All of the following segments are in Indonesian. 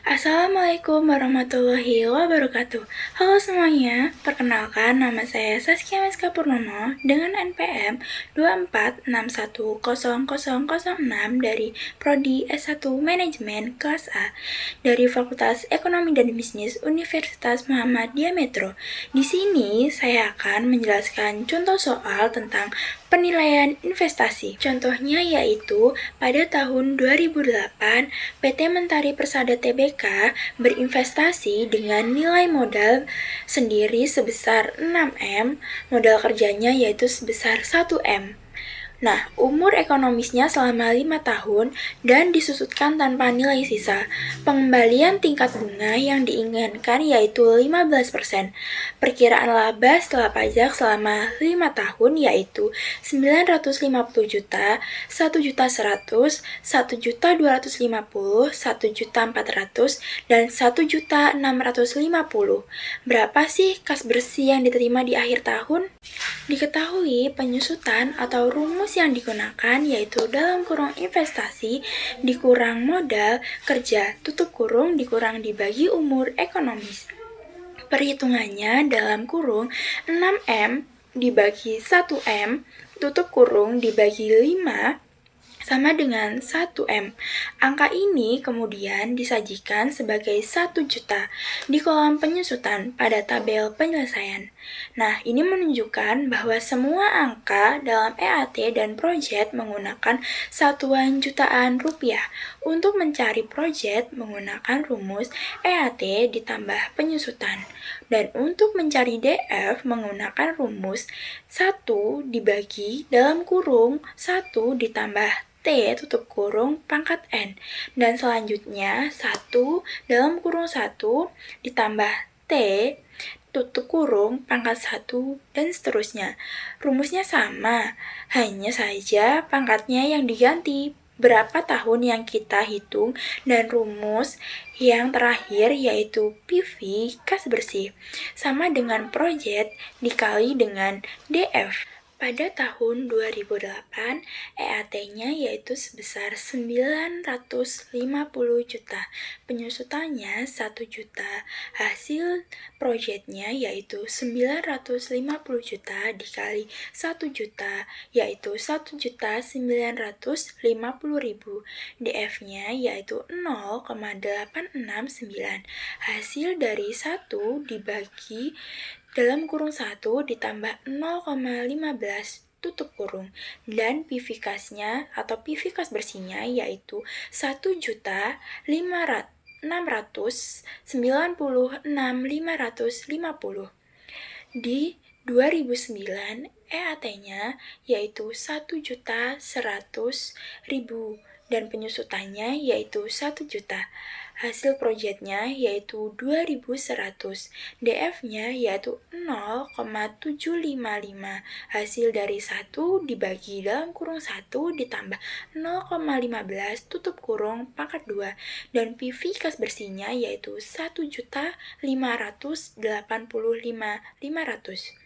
Assalamualaikum warahmatullahi wabarakatuh. Halo semuanya, perkenalkan nama saya Saskia Meska Purnomo dengan NPM 246100006 dari Prodi S1 Manajemen kelas A dari Fakultas Ekonomi dan Bisnis Universitas Muhammadiyah Metro. Di sini saya akan menjelaskan contoh soal tentang penilaian investasi. Contohnya yaitu pada tahun 2008 PT Mentari Persada Tbk berinvestasi dengan nilai modal sendiri sebesar 6M, modal kerjanya yaitu sebesar 1M. Nah, umur ekonomisnya selama 5 tahun dan disusutkan tanpa nilai sisa. Pengembalian tingkat bunga yang diinginkan yaitu 15%. Perkiraan laba setelah pajak selama 5 tahun yaitu 950 juta, 1 juta 100, 1 juta 250, 1 juta 400, dan 1 juta 650. Berapa sih kas bersih yang diterima di akhir tahun? Diketahui penyusutan atau rumus yang digunakan yaitu dalam kurung investasi dikurang modal kerja tutup kurung dikurang dibagi umur ekonomis. Perhitungannya dalam kurung 6M dibagi 1M tutup kurung dibagi 5 sama dengan 1M. Angka ini kemudian disajikan sebagai 1 juta di kolom penyusutan pada tabel penyelesaian. Nah, ini menunjukkan bahwa semua angka dalam EAT dan proyek menggunakan satuan jutaan rupiah. Untuk mencari proyek menggunakan rumus EAT ditambah penyusutan. Dan untuk mencari DF menggunakan rumus 1 dibagi dalam kurung 1 ditambah T tutup kurung pangkat N. Dan selanjutnya 1 dalam kurung 1 ditambah T tutup kurung pangkat 1 dan seterusnya. Rumusnya sama, hanya saja pangkatnya yang diganti. Berapa tahun yang kita hitung dan rumus yang terakhir yaitu PV kas bersih sama dengan proyek dikali dengan DF. Pada tahun 2008, EAT-nya yaitu sebesar 950 juta, penyusutannya 1 juta, hasil proyeknya yaitu 950 juta dikali 1 juta, yaitu 1 juta 950 ribu, DF-nya yaitu 0,869, hasil dari 1 dibagi dalam kurung 1 ditambah 0,15 tutup kurung dan PV kasnya atau PV kas bersihnya yaitu 1.696.550 di 2009 EAT-nya yaitu 1.100.000 dan penyusutannya yaitu 1 juta. Hasil proyeknya yaitu 2.100, DF-nya yaitu 0,755, hasil dari 1 dibagi dalam kurung 1 ditambah 0,15 tutup kurung pangkat 2, dan PV kas bersihnya yaitu 1.585.500.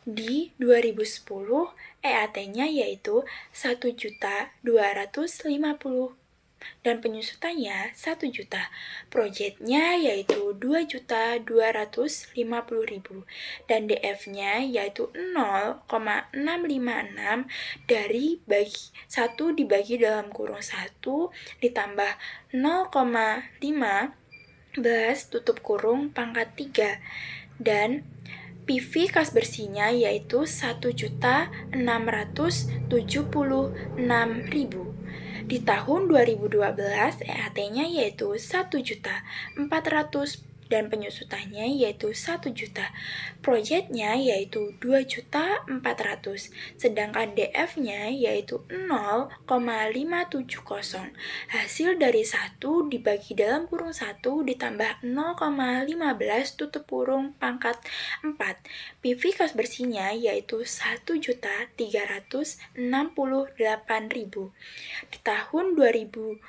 Di 2010, EAT-nya yaitu 1.250 dan penyusutannya 1 juta. Proyeknya yaitu 2.250.000 dan DF-nya yaitu 0,656 dari 1 dibagi dalam kurung 1 ditambah 0,15 tutup kurung pangkat 3 dan PV kas bersihnya yaitu 1.676.000. Di tahun 2012 EAT-nya yaitu 1.400.000 dan penyusutannya yaitu 1 juta. Proyeknya yaitu 2.400.000, sedangkan DF-nya yaitu 0,570. Hasil dari 1 dibagi dalam kurung 1 ditambah 0,15 tutup kurung pangkat 4. PV kas bersihnya yaitu 1.368.000. Di tahun 2012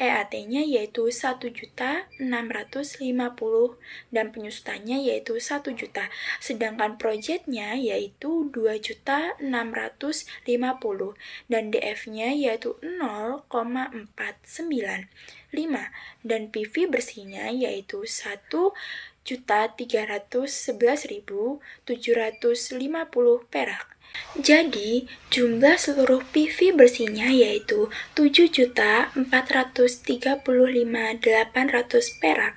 EAT-nya yaitu 1.650 dan penyusutannya yaitu 1 juta. Sedangkan proyeknya yaitu 2.650 dan DF-nya yaitu 0,49. dan PV bersihnya yaitu 1.311.750 perak. Jadi, jumlah seluruh PV bersihnya yaitu 7.435.800 perak.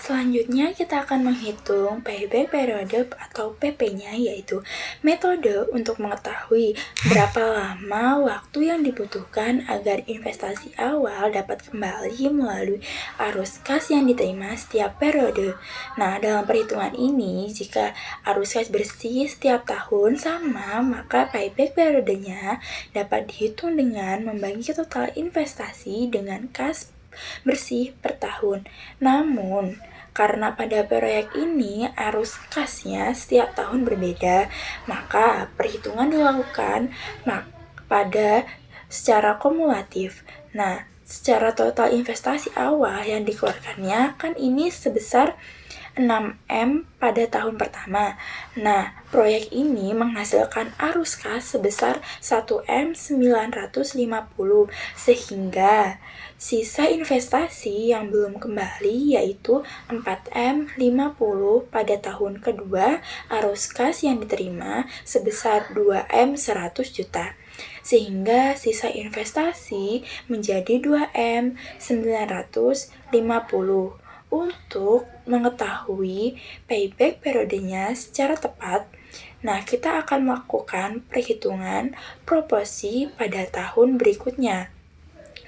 Selanjutnya kita akan menghitung payback period atau PP-nya, yaitu metode untuk mengetahui berapa lama waktu yang dibutuhkan agar investasi awal dapat kembali melalui arus kas yang diterima setiap periode. Nah, dalam perhitungan ini, jika arus kas bersih setiap tahun sama, maka payback periodenya dapat dihitung dengan membagi total investasi dengan kas bersih per tahun. Namun, karena pada proyek ini arus kasnya setiap tahun berbeda, maka perhitungan dilakukan pada secara kumulatif. Nah, secara total investasi awal yang dikeluarkannya kan ini sebesar 6M pada tahun pertama. Nah, proyek ini menghasilkan arus kas sebesar 1M950, sehingga sisa investasi yang belum kembali yaitu 4M50 pada tahun kedua, arus kas yang diterima sebesar 2M100 juta. Sehingga sisa investasi menjadi 2M950. Untuk mengetahui payback periodenya secara tepat, nah kita akan melakukan perhitungan proporsi pada tahun berikutnya,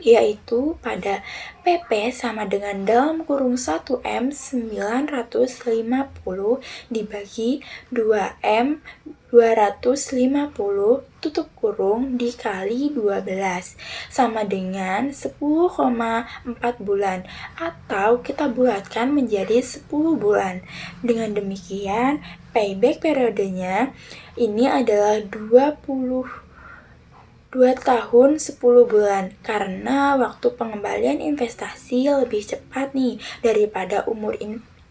yaitu pada PP sama dengan dalam kurung 1M950 dibagi 2M 250 tutup kurung dikali 12 sama dengan 10,4 bulan, atau kita bulatkan menjadi 10 bulan. Dengan demikian, payback periodenya ini adalah 22 tahun 10 bulan, karena waktu pengembalian investasi lebih cepat nih daripada umur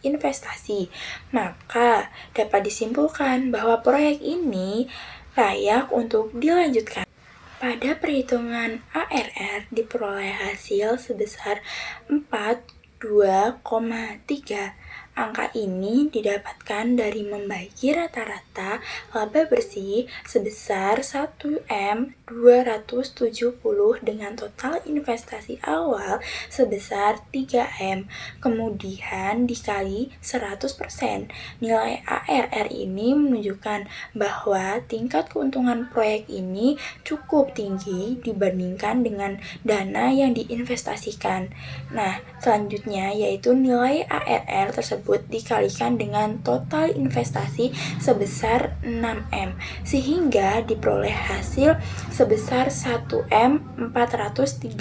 investasi. Maka dapat disimpulkan bahwa proyek ini layak untuk dilanjutkan. Pada perhitungan ARR diperoleh hasil sebesar 42,3. Angka ini didapatkan dari membagi rata-rata laba bersih sebesar 1M270 dengan total investasi awal sebesar 3M, kemudian dikali 100%. Nilai ARR ini menunjukkan bahwa tingkat keuntungan proyek ini cukup tinggi dibandingkan dengan dana yang diinvestasikan. Nah, selanjutnya yaitu nilai ARR tersebut dikalikan dengan total investasi sebesar 6M, sehingga diperoleh hasil sebesar 1M435.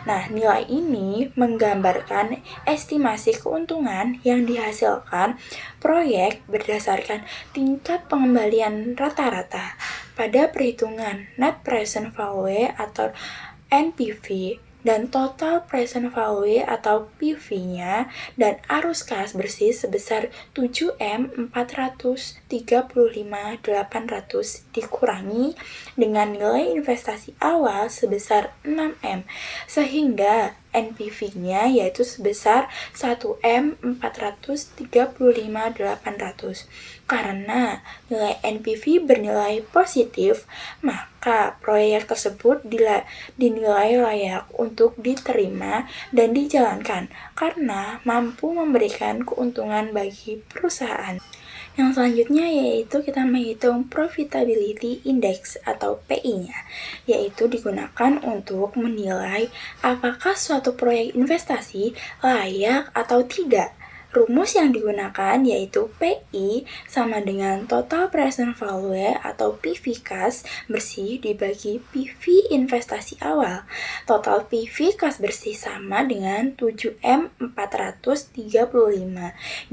Nah, nilai ini menggambarkan estimasi keuntungan yang dihasilkan proyek berdasarkan tingkat pengembalian rata-rata. Pada perhitungan Net Present Value atau NPV dan total present value atau PV-nya dan arus kas bersih sebesar 7M435.800 dikurangi dengan nilai investasi awal sebesar 6M, sehingga NPV-nya yaitu sebesar 1M435.800. Karena nilai NPV bernilai positif, maka proyek tersebut dinilai layak untuk diterima dan dijalankan karena mampu memberikan keuntungan bagi perusahaan. Yang selanjutnya yaitu kita menghitung Profitability Index atau PI-nya, yaitu digunakan untuk menilai apakah suatu proyek investasi layak atau tidak. Rumus yang digunakan yaitu PI sama dengan Total Present Value atau PV kas bersih dibagi PV investasi awal. Total PV kas bersih sama dengan 7M435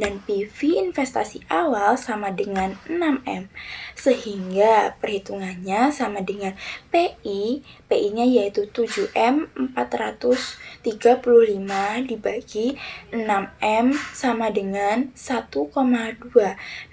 dan PV investasi awal sama dengan 6M. Sehingga perhitungannya sama dengan PI-nya yaitu 7M435 dibagi 6M sama dengan 1,2.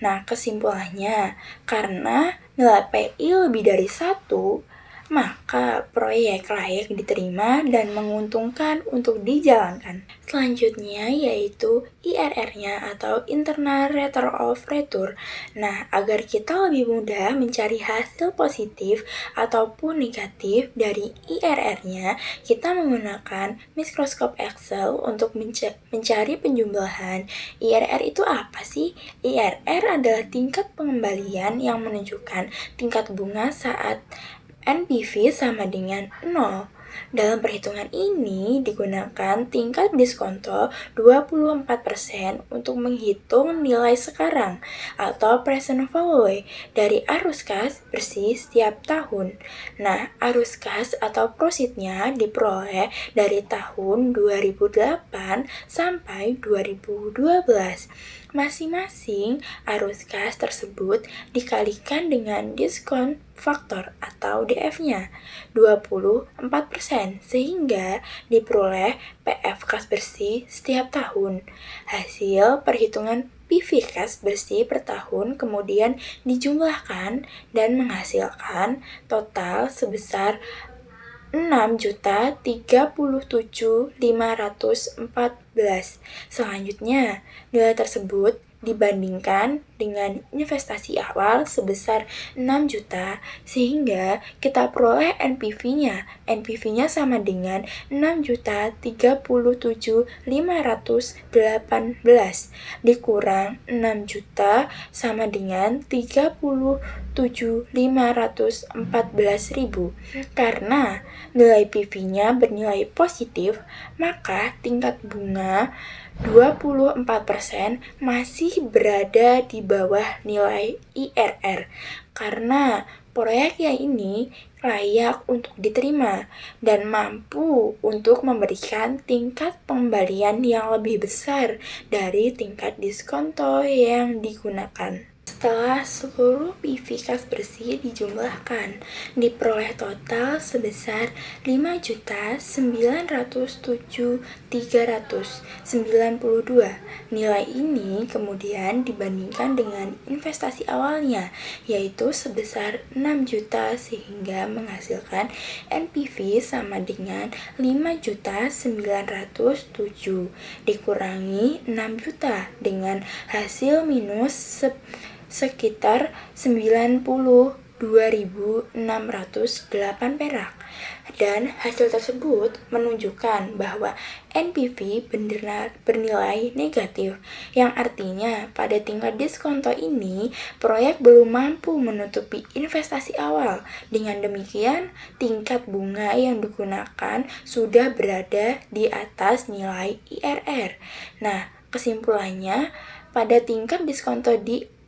Nah, kesimpulannya, karena nilai PI lebih dari 1, maka proyek layak diterima dan menguntungkan untuk dijalankan. Selanjutnya yaitu IRR-nya atau Internal Rate of Return. Nah, agar kita lebih mudah mencari hasil positif ataupun negatif dari IRR-nya, kita menggunakan mikroskop Excel untuk mencari penjumlahan. IRR itu apa sih? IRR adalah tingkat pengembalian yang menunjukkan tingkat bunga saat NPV sama dengan 0. Dalam perhitungan ini digunakan tingkat diskonto 24% untuk menghitung nilai sekarang atau present value dari arus kas bersih setiap tahun. Nah, arus kas atau proceeds-nya diperoleh dari tahun 2008 sampai 2012. Masing-masing arus kas tersebut dikalikan dengan diskon faktor atau DF-nya 24% sehingga diperoleh PF kas bersih setiap tahun. Hasil perhitungan PV kas bersih per tahun kemudian dijumlahkan dan menghasilkan total sebesar 6.037.514. Selanjutnya, nilai tersebut dibandingkan dengan investasi awal sebesar 6 juta sehingga kita peroleh NPV-nya. NPV-nya sama dengan 6.037.518 dikurang 6 juta sama dengan 37.514.000. Karena nilai PV-nya bernilai positif, maka tingkat bunga 24% masih berada di bawah nilai IRR karena proyek yang ini layak untuk diterima dan mampu untuk memberikan tingkat pengembalian yang lebih besar dari tingkat diskonto yang digunakan. Setelah seluruh PV kas bersih dijumlahkan, diperoleh total sebesar 5.907.392. Nilai ini kemudian dibandingkan dengan investasi awalnya, yaitu sebesar 6 juta sehingga menghasilkan NPV sama dengan 5.907 dikurangi 6 juta dengan hasil minus sekitar 92.608 perak. Dan hasil tersebut menunjukkan bahwa NPV bernilai negatif, yang artinya pada tingkat diskonto ini proyek belum mampu menutupi investasi awal. Dengan demikian, tingkat bunga yang digunakan sudah berada di atas nilai IRR. Nah, kesimpulannya, pada tingkat diskonto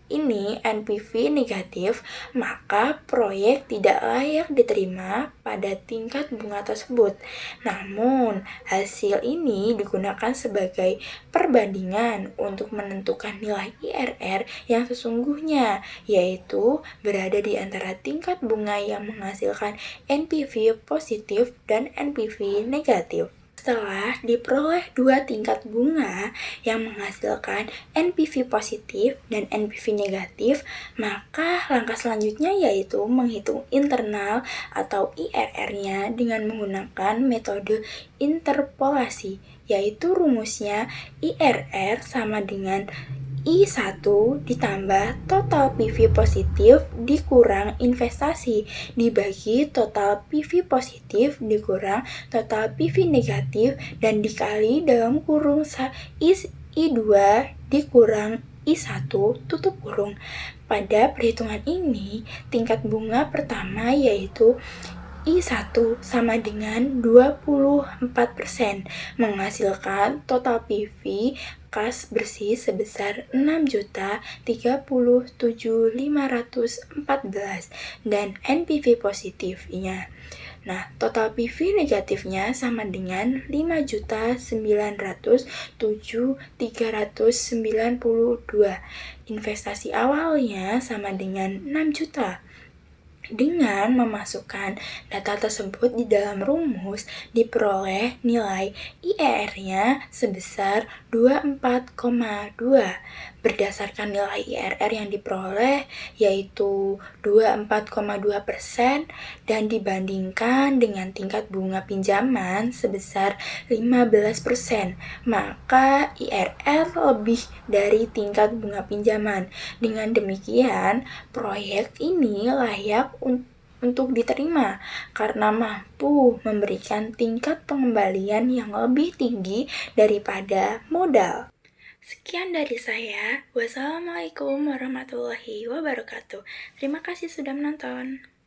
ini NPV negatif, maka proyek tidak layak diterima pada tingkat bunga tersebut. Namun, hasil ini digunakan sebagai perbandingan untuk menentukan nilai IRR yang sesungguhnya, yaitu berada di antara tingkat bunga yang menghasilkan NPV positif dan NPV negatif. Setelah diperoleh dua tingkat bunga yang menghasilkan NPV positif dan NPV negatif, maka langkah selanjutnya yaitu menghitung internal atau IRR-nya dengan menggunakan metode interpolasi, yaitu rumusnya IRR sama dengan I1 ditambah total PV positif dikurang investasi dibagi total PV positif dikurang total PV negatif dan dikali dalam kurung I2 dikurang I1 tutup kurung. Pada perhitungan ini, tingkat bunga pertama yaitu I1 sama dengan 24%, menghasilkan total PV kas bersih sebesar 6.037.514 dan NPV positifnya. Nah, total PV negatifnya sama dengan 5.907.392. Investasi awalnya sama dengan 6 juta. Dengan memasukkan data tersebut di dalam rumus, diperoleh nilai IRR-nya sebesar 24,2. berdasarkan nilai IRR yang diperoleh yaitu 24,2% dan dibandingkan dengan tingkat bunga pinjaman sebesar 15%, maka IRR lebih dari tingkat bunga pinjaman. Dengan demikian, proyek ini layak untuk diterima karena mampu memberikan tingkat pengembalian yang lebih tinggi daripada modal. Sekian dari saya. Wassalamualaikum warahmatullahi wabarakatuh. Terima kasih sudah menonton.